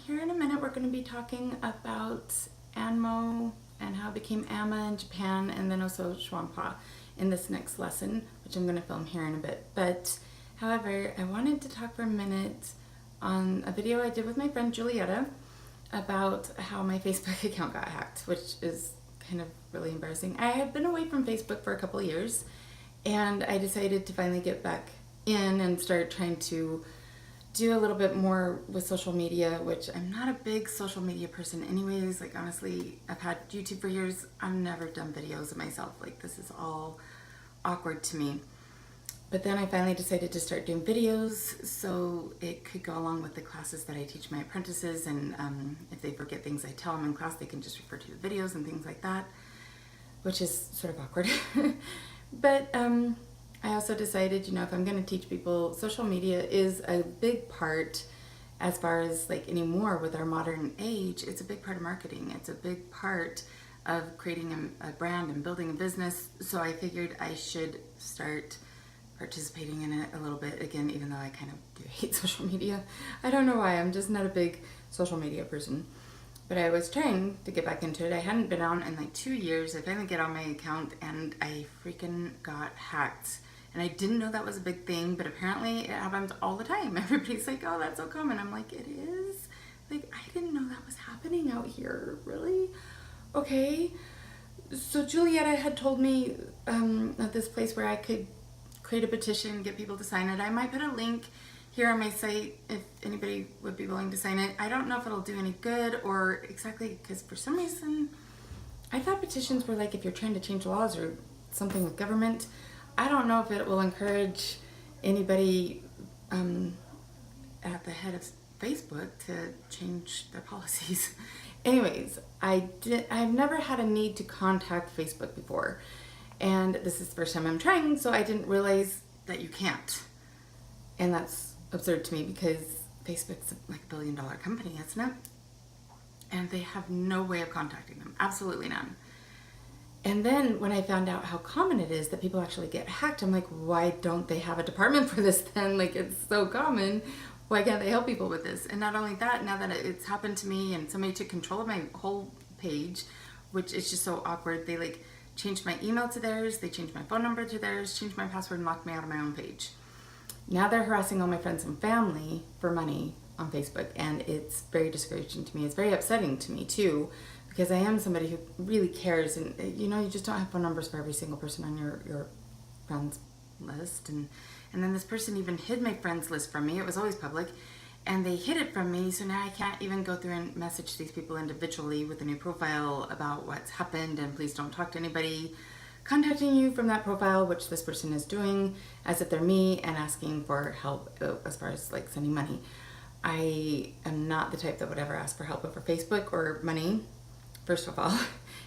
Here in a minute we're going to be talking about Anmo and how it became Amma in Japan, and then also Shuanpa in this next lesson, which I'm going to film here in a bit. But however, I wanted to talk for a minute on a video I did with my friend Julietta about how my Facebook account got hacked, which is kind of really embarrassing. I had been away from Facebook for a couple of years, and I decided to finally get back in and start trying to do a little bit more with social media, which I'm not a big social media person anyways. Like, honestly, I've had YouTube for years. I've never done videos of myself. Like, this is all awkward to me. But then I finally decided to start doing videos so it could go along with the classes that I teach my apprentices, and if they forget things I tell them in class, they can just refer to the videos and things like that, which is sort of awkward. But I also decided, if I'm going to teach people, social media is a big part as far as like anymore with our modern age. It's a big part of marketing. It's a big part of creating a brand and building a business. So I figured I should start participating in it a little bit again, even though I kind of do hate social media. I don't know why, I'm just not a big social media person. But I was trying to get back into it. I hadn't been on in like 2 years. I finally get on my account and I freaking got hacked. And I didn't know that was a big thing, but apparently it happens all the time. Everybody's like, oh, that's so common. I'm like, it is? Like, I didn't know that was happening out here. Really? Okay. So Julietta had told me at this place where I could create a petition, get people to sign it. I might put a link here on my site if anybody would be willing to sign it. I don't know if it'll do any good or exactly, because for some reason, I thought petitions were like if you're trying to change laws or something with government. I don't know if it will encourage anybody at the head of Facebook to change their policies. Anyways, I've never had a need to contact Facebook before, and this is the first time I'm trying, so I didn't realize that you can't. And that's absurd to me because Facebook's like a $1 billion company, isn't it? And they have no way of contacting them, absolutely none. And then when I found out how common it is that people actually get hacked, I'm like, why don't they have a department for this then? Like, it's so common. Why can't they help people with this? And not only that, now that it's happened to me and somebody took control of my whole page, which is just so awkward. They like changed my email to theirs, they changed my phone number to theirs, changed my password and locked me out of my own page. Now they're harassing all my friends and family for money on Facebook, and it's very discouraging to me. It's very upsetting to me too, because I am somebody who really cares, and you just don't have phone numbers for every single person on your friends list. And then this person even hid my friends list from me. It was always public, and they hid it from me, so now I can't even go through and message these people individually with a new profile about what's happened, and please don't talk to anybody contacting you from that profile, which this person is doing as if they're me and asking for help as far as like sending money. I am not the type that would ever ask for help over Facebook or money, first of all,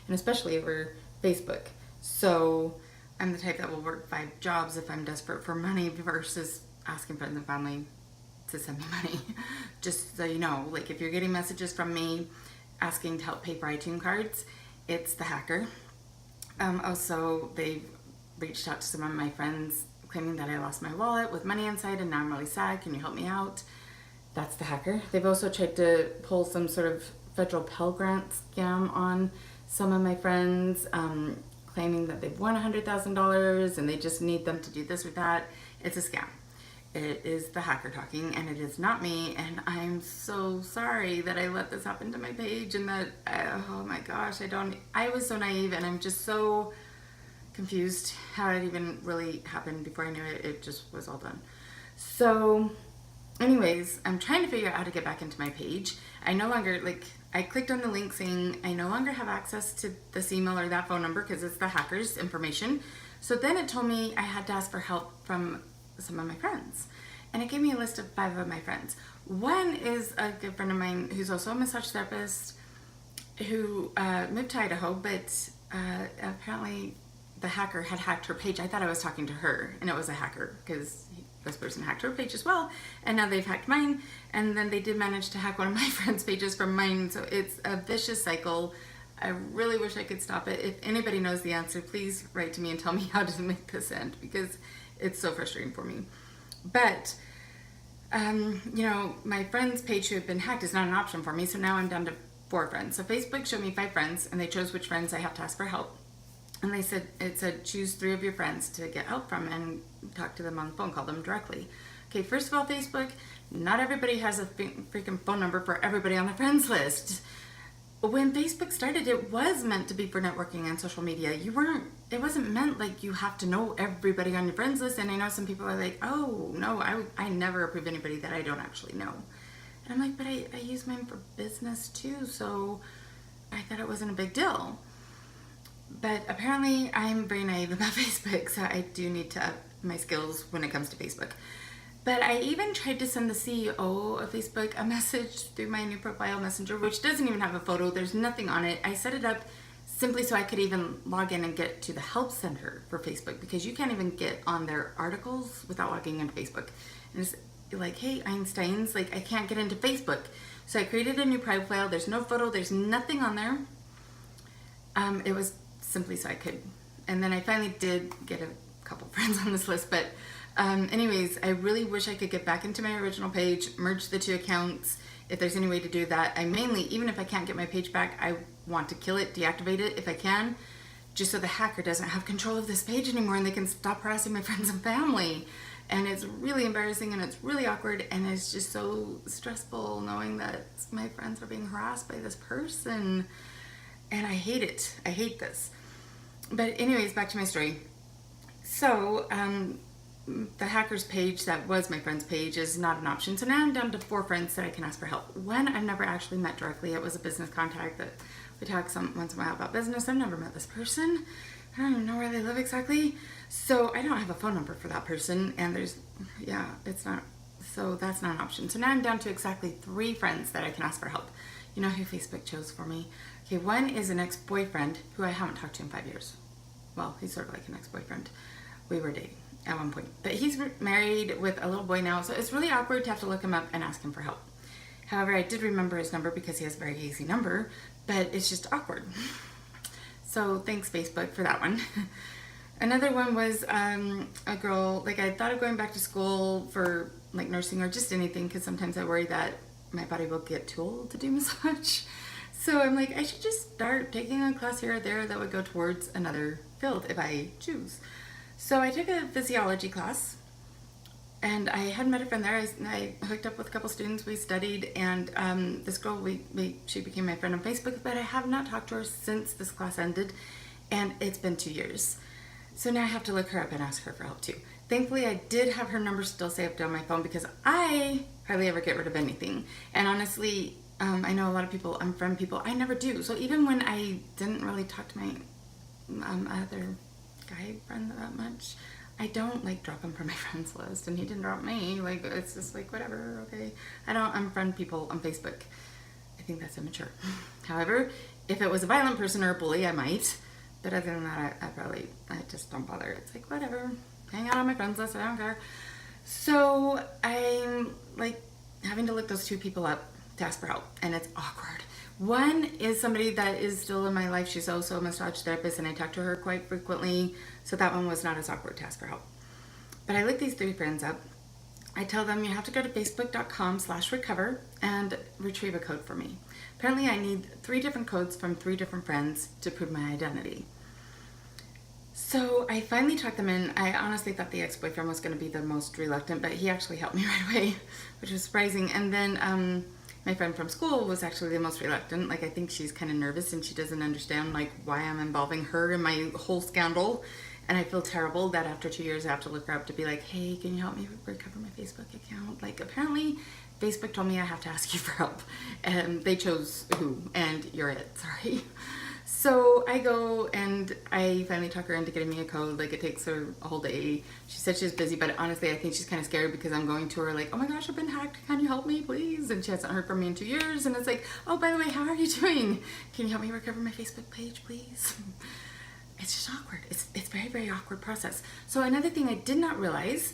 and especially over Facebook. So I'm the type that will work 5 jobs if I'm desperate for money versus asking friends and family to send me money. Just so you know, like if you're getting messages from me asking to help pay for iTunes cards, it's the hacker. Also, they've reached out to some of my friends claiming that I lost my wallet with money inside and now I'm really sad. Can you help me out? That's the hacker. They've also tried to pull some sort of federal Pell Grant scam on some of my friends, claiming that they've won $100,000 and they just need them to do this or that. It's a scam. It is the hacker talking, and it is not me, and I'm so sorry that I let this happen to my page, and that, oh my gosh, I was so naive, and I'm just so confused how it even really happened. Before I knew it, it just was all done. So anyways, I'm trying to figure out how to get back into my page. I no longer, I clicked on the link saying I no longer have access to this email or that phone number because it's the hacker's information. So then it told me I had to ask for help from some of my friends. And it gave me a list of 5 of my friends. One is a good friend of mine who's also a massage therapist who moved to Idaho, but apparently the hacker had hacked her page. I thought I was talking to her, and it was a hacker because this person hacked her page as well, and now they've hacked mine, and then they did manage to hack one of my friends' pages from mine. So it's a vicious cycle. I really wish I could stop it. If anybody knows the answer, please write to me and tell me how to make this end, because it's so frustrating for me. But you know, my friends page who had been hacked is not an option for me. So now I'm down to 4 friends. So Facebook showed me 5 friends, and they chose which friends I have to ask for help. And it said choose 3 of your friends to get help from and talk to them on the phone, call them directly. Okay, first of all, Facebook, not everybody has a freaking phone number for everybody on the friends list. When Facebook started, it was meant to be for networking and social media. It wasn't meant like you have to know everybody on your friends list. And I know some people are like, oh, no, I never approve anybody that I don't actually know. And I'm like, but I use mine for business too, so I thought it wasn't a big deal. But apparently I'm very naive about Facebook, so I do need to up my skills when it comes to Facebook. But I even tried to send the CEO of Facebook a message through my new profile messenger, which doesn't even have a photo. There's nothing on it. I set it up simply so I could even log in and get to the help center for Facebook, because you can't even get on their articles without logging into Facebook. And it's like, hey, Einsteins, like I can't get into Facebook. So I created a new profile. There's no photo. There's nothing on there. It was simply so I could. And then I finally did get a couple friends on this list, but anyways, I really wish I could get back into my original page, merge the 2 accounts, if there's any way to do that. I mainly, even if I can't get my page back, I want to kill it, deactivate it if I can, just so the hacker doesn't have control of this page anymore and they can stop harassing my friends and family. And it's really embarrassing and it's really awkward and it's just so stressful knowing that my friends are being harassed by this person. And I hate it. I hate this. But anyways, back to my story. So, the hacker's page that was my friend's page is not an option. So now I'm down to 4 friends that I can ask for help. One I've never actually met directly. It was a business contact that we talk once in a while about business. I've never met this person. I don't even know where they live exactly. So I don't have a phone number for that person. And it's not, so that's not an option. So now I'm down to exactly 3 friends that I can ask for help. You know who Facebook chose for me? Okay, one is an ex-boyfriend who I haven't talked to in 5 years. Well, he's sort of like an ex-boyfriend. We were dating at one point, but he's married with a little boy now, so it's really awkward to have to look him up and ask him for help. However, I did remember his number because he has a very easy number, but it's just awkward. So thanks, Facebook, for that one. Another one was a girl, like I thought of going back to school for like nursing or just anything, because sometimes I worry that my body will get too old to do massage. So I'm like, I should just start taking a class here or there that would go towards another field if I choose. So I took a physiology class, and I had met a friend there. I hooked up with a couple students. We studied, and this girl, she became my friend on Facebook, but I have not talked to her since this class ended, and it's been 2 years. So now I have to look her up and ask her for help too. Thankfully, I did have her number still saved on my phone because I hardly ever get rid of anything. And honestly, I know a lot of people unfriend people. I never do. So even when I didn't really talk to my other guy friend that much, I don't like drop him from my friends list, and he didn't drop me. Like, it's just like, whatever, okay. I don't unfriend people on Facebook. I think that's immature. However, if it was a violent person or a bully, I might. But other than that, I just don't bother. It's like, whatever. Hang out on my friends list, I don't care. So I'm like having to look those 2 people up to ask for help, and it's awkward. One is somebody that is still in my life. She's also a massage therapist, and I talk to her quite frequently, so that one was not as awkward to ask for help. But I look these 3 friends up. I tell them you have to go to facebook.com/recover and retrieve a code for me. Apparently I need 3 different codes from 3 different friends to prove my identity. So I finally talked them in. I honestly thought the ex-boyfriend was going to be the most reluctant, but he actually helped me right away, which was surprising. And then my friend from school was actually the most reluctant. Like, I think she's kind of nervous and she doesn't understand like why I'm involving her in my whole scandal. And I feel terrible that after 2 years I have to look her up to be like, hey, can you help me recover my Facebook account? Like, apparently Facebook told me I have to ask you for help. And they chose who, and you're it, sorry. So I go and I finally talk her into getting me a code. Like, it takes her a whole day. She said she's busy, but honestly I think she's kind of scared because I'm going to her like, oh my gosh, I've been hacked. Can you help me, please? And she hasn't heard from me in 2 years. And it's like, oh, by the way, how are you doing? Can you help me recover my Facebook page, please? It's just awkward. It's a very, very awkward process. So another thing I did not realize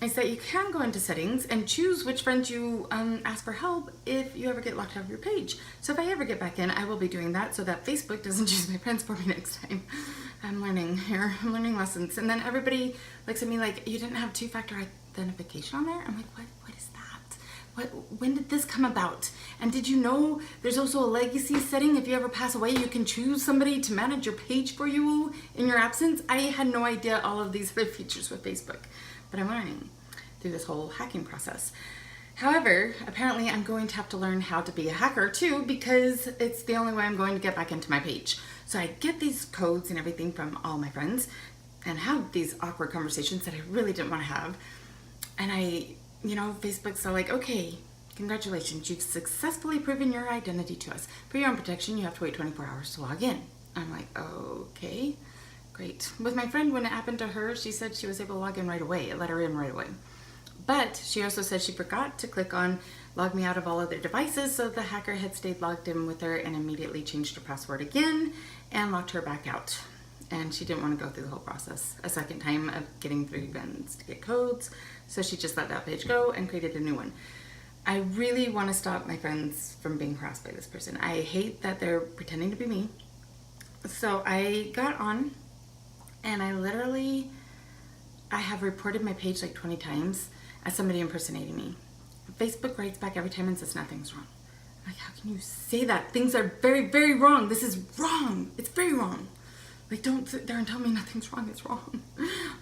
is that you can go into settings and choose which friends you ask for help if you ever get locked out of your page. So if I ever get back in, I will be doing that so that Facebook doesn't choose my friends for me next time. I'm learning here. I'm learning lessons. And then everybody looks at me like, you didn't have 2-factor authentication on there. I'm like, what is that? When did this come about? And did you know there's also a legacy setting? If you ever pass away, you can choose somebody to manage your page for you in your absence. I had no idea all of these other features with Facebook, but I'm learning through this whole hacking process. However, apparently I'm going to have to learn how to be a hacker too, because it's the only way I'm going to get back into my page. So I get these codes and everything from all my friends and have these awkward conversations that I really didn't want to have. And Facebook's all like, okay, congratulations, you've successfully proven your identity to us. For your own protection, you have to wait 24 hours to log in. I'm like, okay, great. With my friend, when it happened to her, she said she was able to log in right away. It let her in right away. But she also said she forgot to click on log me out of all other devices, so the hacker had stayed logged in with her and immediately changed her password again and locked her back out. And she didn't want to go through the whole process a second time of getting through events to get codes, so she just let that page go and created a new one. I really want to stop my friends from being harassed by this person. I hate that they're pretending to be me. So I got on and I have reported my page like 20 times as somebody impersonating me. Facebook writes back every time and says nothing's wrong. I'm like, how can you say that? Things are very, very wrong. This is wrong. It's very wrong. Like, don't sit there and tell me nothing's wrong. It's wrong.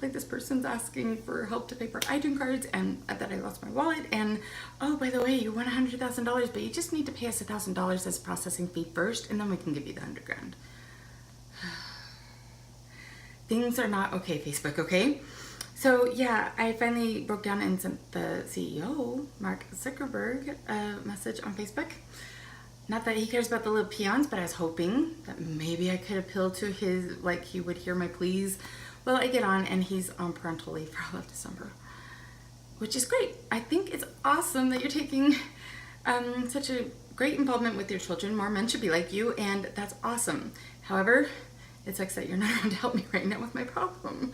Like, this person's asking for help to pay for iTunes cards and that I lost my wallet. And, oh, by the way, you won $100,000, but you just need to pay us $1,000 as a processing fee first, and then we can give you the $100,000. Things are not okay, Facebook, okay? So, yeah, I finally broke down and sent the CEO, Mark Zuckerberg, a message on Facebook. Not that he cares about the little peons, but I was hoping that maybe I could appeal to his, like he would hear my pleas. Well, I get on and he's on parental leave for all of December, which is great. I think it's awesome that you're taking such a great involvement with your children. More men should be like you, and that's awesome. However, it sucks that you're not around to help me right now with my problem.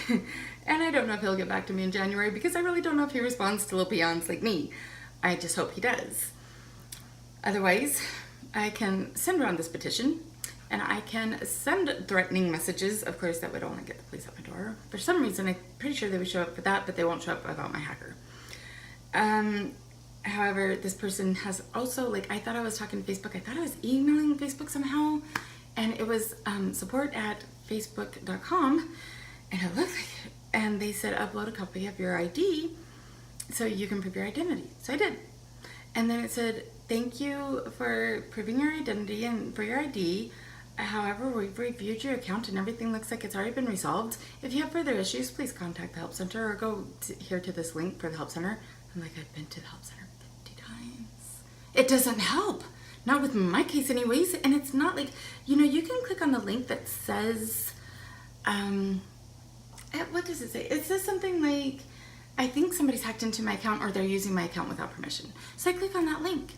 And I don't know if he'll get back to me in January, because I really don't know if he responds to little peons like me. I just hope he does. Otherwise, I can send around this petition, and I can send threatening messages. Of course, that would only get the police at my door. For some reason, I'm pretty sure they would show up for that, but they won't show up about my hacker. However, this person has also, like, I thought I was talking to Facebook. I thought I was emailing Facebook somehow, and it was support@facebook.com, and it looked like it. And they said, upload a copy of your ID so you can prove your identity. So I did. And then it said, thank you for proving your identity and for your ID. However, we've reviewed your account and everything looks like it's already been resolved. If you have further issues, please contact the Help Center or go here to this link for the Help Center. I'm like, I've been to the Help Center 50 times. It doesn't help. Not with my case anyways. And it's not like, you can click on the link that says, what does it say? It says something like, I think somebody's hacked into my account or they're using my account without permission. So I click on that link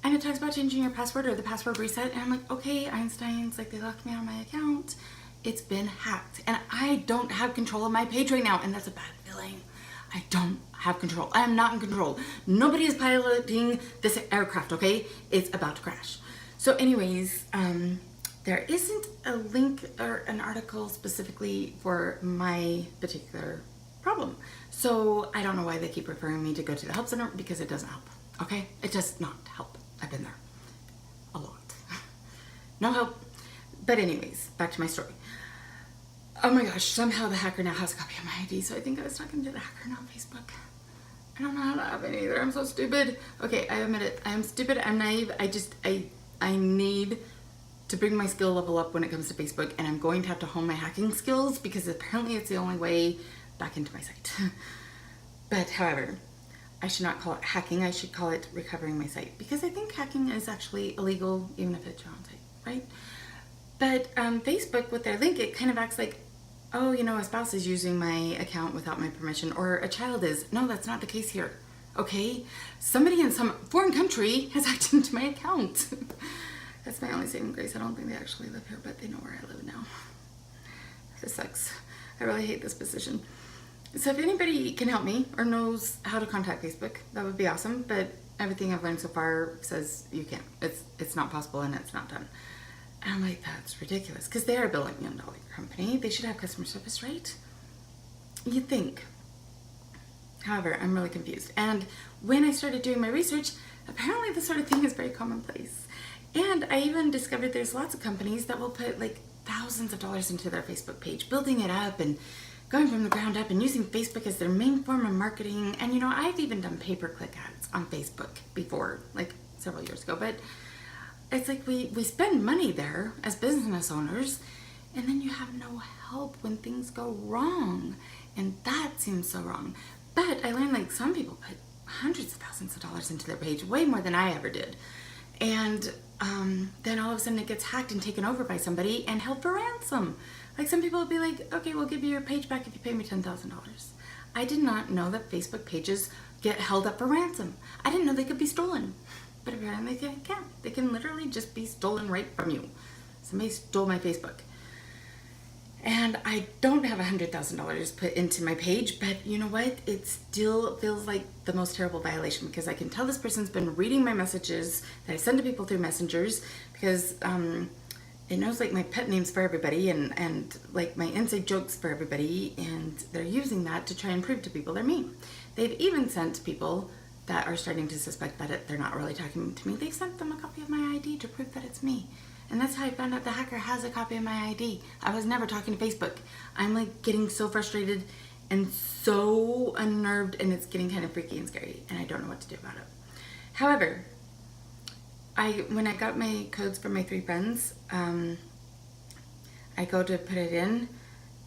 and it talks about changing your password or the password reset. And I'm like, okay, Einstein's, like, they locked me out of my account. It's been hacked and I don't have control of my page right now. And that's a bad feeling. I don't have control. I am not in control. Nobody is piloting this aircraft, okay? It's about to crash. So anyways, there isn't a link or an article specifically for my particular problem. So I don't know why they keep referring me to go to the Help Center, because it doesn't help, okay? It does not help. I've been there a lot. No help. But anyways, back to my story. Oh my gosh, somehow the hacker now has a copy of my ID, so I think I was talking to the hacker, not Facebook. I don't know how that happened either. I'm so stupid. Okay, I admit it. I am stupid. I'm naive. I need to bring my skill level up when it comes to Facebook, and I'm going to have to hone my hacking skills because apparently it's the only way back into my site. But however, I should not call it hacking. I should call it recovering my site, because I think hacking is actually illegal even if it's your own site, right? But Facebook, with their link, it kind of acts like, oh, a spouse is using my account without my permission, or a child is. No, that's not the case here, okay? Somebody in some foreign country has hacked into my account. That's my only saving grace. I don't think they actually live here, but they know where I live now. This sucks. I really hate this position. So if anybody can help me or knows how to contact Facebook, that would be awesome. But everything I've learned so far says you can't. It's not possible and it's not done. And I'm like, that's ridiculous, because they are a $1 billion company. They should have customer service, right? You'd think. However, I'm really confused. And when I started doing my research, apparently this sort of thing is very commonplace. And I even discovered there's lots of companies that will put like thousands of dollars into their Facebook page, building it up and going from the ground up and using Facebook as their main form of marketing. And you know, I've even done pay-per-click ads on Facebook before, like several years ago, but it's like we spend money there as business owners, and then you have no help when things go wrong. And that seems so wrong. But I learned like some people put hundreds of thousands of dollars into their page, way more than I ever did. And then all of a sudden it gets hacked and taken over by somebody and held for ransom. Like some people would be like, okay, we'll give you your page back if you pay me $10,000. I did not know that Facebook pages get held up for ransom. I didn't know they could be stolen. But apparently they can. They can literally just be stolen right from you. Somebody stole my Facebook. And I don't have $100,000 put into my page, but you know what? It still feels like the most terrible violation, because I can tell this person's been reading my messages that I send to people through messengers, because it knows like my pet names for everybody and like my inside jokes for everybody, and they're using that to try and prove to people they're me. They've even sent people that are starting to suspect that they're not really talking to me. They've sent them a copy of my ID to prove that it's me. And that's how I found out the hacker has a copy of my ID. I was never talking to Facebook. I'm like getting so frustrated and so unnerved, and it's getting kind of freaky and scary, and I don't know what to do about it. However, when I got my codes from my 3 friends, I go to put it in,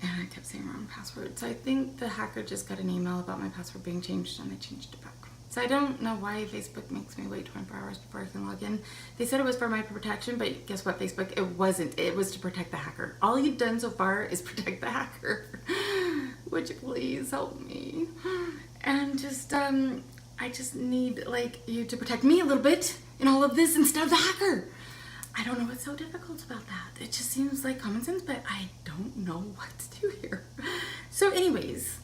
and I kept saying wrong password. So I think the hacker just got an email about my password being changed, and I changed it back. So I don't know why Facebook makes me wait 24 hours before I can log in. They said it was for my protection, but guess what, Facebook? It wasn't. It was to protect the hacker. All you've done so far is protect the hacker. Would you please help me? And just, I just need like you to protect me a little bit in all of this instead of the hacker. I don't know what's so difficult about that. It just seems like common sense, but I don't know what to do here. So anyways,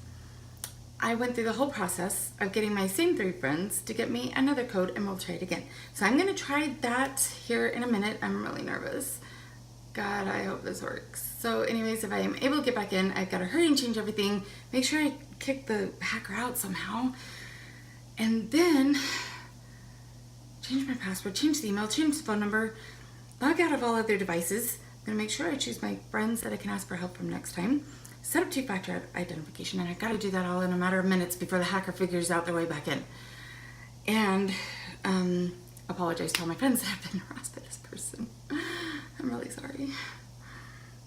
I went through the whole process of getting my same 3 friends to get me another code, and we'll try it again. So I'm gonna try that here in a minute. I'm really nervous. God, I hope this works. So anyways, if I am able to get back in, I've gotta hurry and change everything, make sure I kick the hacker out somehow, and then change my password, change the email, change the phone number, log out of all other devices. I'm gonna make sure I choose my friends that I can ask for help from next time. Set up 2-factor identification, and I gotta do that all in a matter of minutes before the hacker figures out their way back in. And apologize to all my friends that have been harassed by this person. I'm really sorry.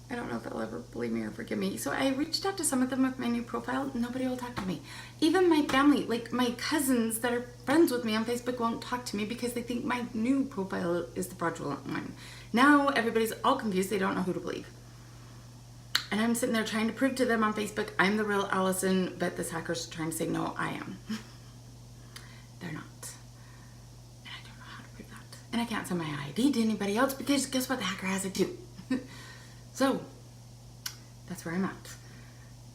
I don't know if they'll ever believe me or forgive me. So I reached out to some of them with my new profile. Nobody will talk to me. Even my family, like my cousins that are friends with me on Facebook, won't talk to me because they think my new profile is the fraudulent one. Now everybody's all confused. They don't know who to believe. And I'm sitting there trying to prove to them on Facebook I'm the real Allison, but this hacker's trying to say, no, I am. They're not. And I don't know how to prove that. And I can't send my ID to anybody else because guess what? The hacker has it too. So that's where I'm at.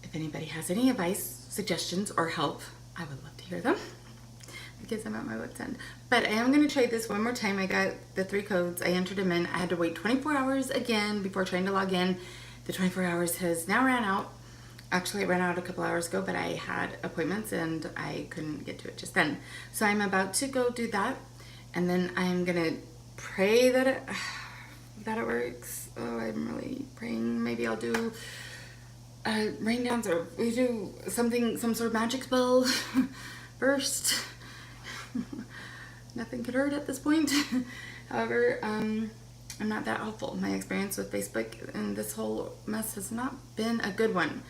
If anybody has any advice, suggestions, or help, I would love to hear them because I'm at my wit's end. But I am going to try this one more time. I got the 3 codes. I entered them in. I had to wait 24 hours again before trying to log in. The 24 hours has now ran out. Actually, it ran out a couple hours ago, but I had appointments and I couldn't get to it just then. So I'm about to go do that, and then I'm gonna pray that it works. Oh, I'm really praying. Maybe I'll do rain dance, or we do something, some sort of magic spell first. Nothing could hurt at this point. However, I'm not that hopeful. My experience with Facebook and this whole mess has not been a good one.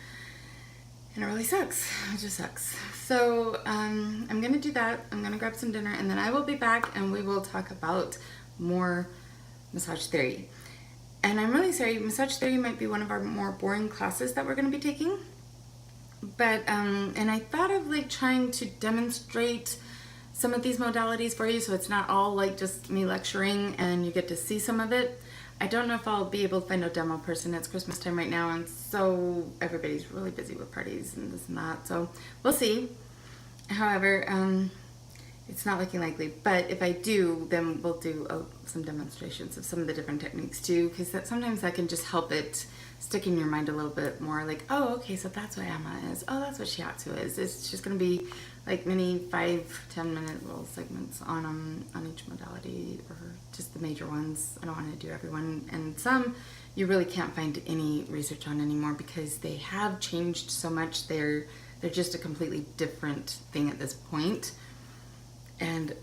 And it really sucks. It just sucks. So I'm going to do that. I'm going to grab some dinner, and then I will be back and we will talk about more massage theory. And I'm really sorry, massage theory might be one of our more boring classes that we're going to be taking. But, and I thought of like trying to demonstrate some of these modalities for you, so it's not all like just me lecturing and you get to see some of it. I don't know if I'll be able to find a demo person. It's Christmas time right now, and so everybody's really busy with parties and this and that, so we'll see. However, it's not looking likely, but if I do, then we'll do some demonstrations of some of the different techniques too, because sometimes that can just help it stick in your mind a little bit more, like, oh, okay, so that's what AMA is. Oh, that's what shiatsu is. It's just going to be like mini 5-10 minute little segments on each modality, or just the major ones. I don't want to do everyone. And some you really can't find any research on anymore because they have changed so much. They're just a completely different thing at this point. And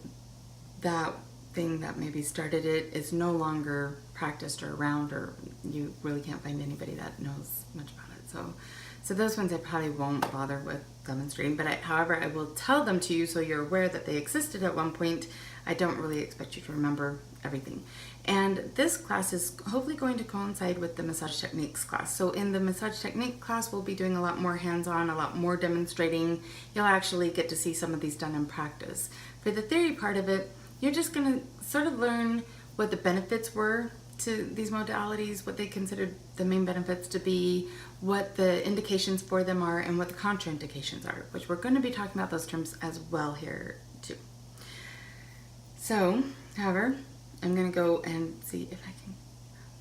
that thing that maybe started it is no longer practiced or around, or you really can't find anybody that knows much about it. So those ones I probably won't bother with demonstrating, but however, I will tell them to you so you're aware that they existed at one point. I don't really expect you to remember everything. And this class is hopefully going to coincide with the massage techniques class. So in the massage technique class, we'll be doing a lot more hands-on, a lot more demonstrating. You'll actually get to see some of these done in practice. For the theory part of it, you're just going to sort of learn what the benefits were to these modalities, what they considered the main benefits to be, what the indications for them are, and what the contraindications are, which we're going to be talking about those terms as well here too. So, however, I'm going to go and see if I can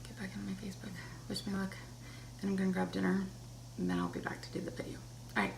get back into my Facebook. Wish me luck. Then I'm going to grab dinner, and then I'll be back to do the video. All right.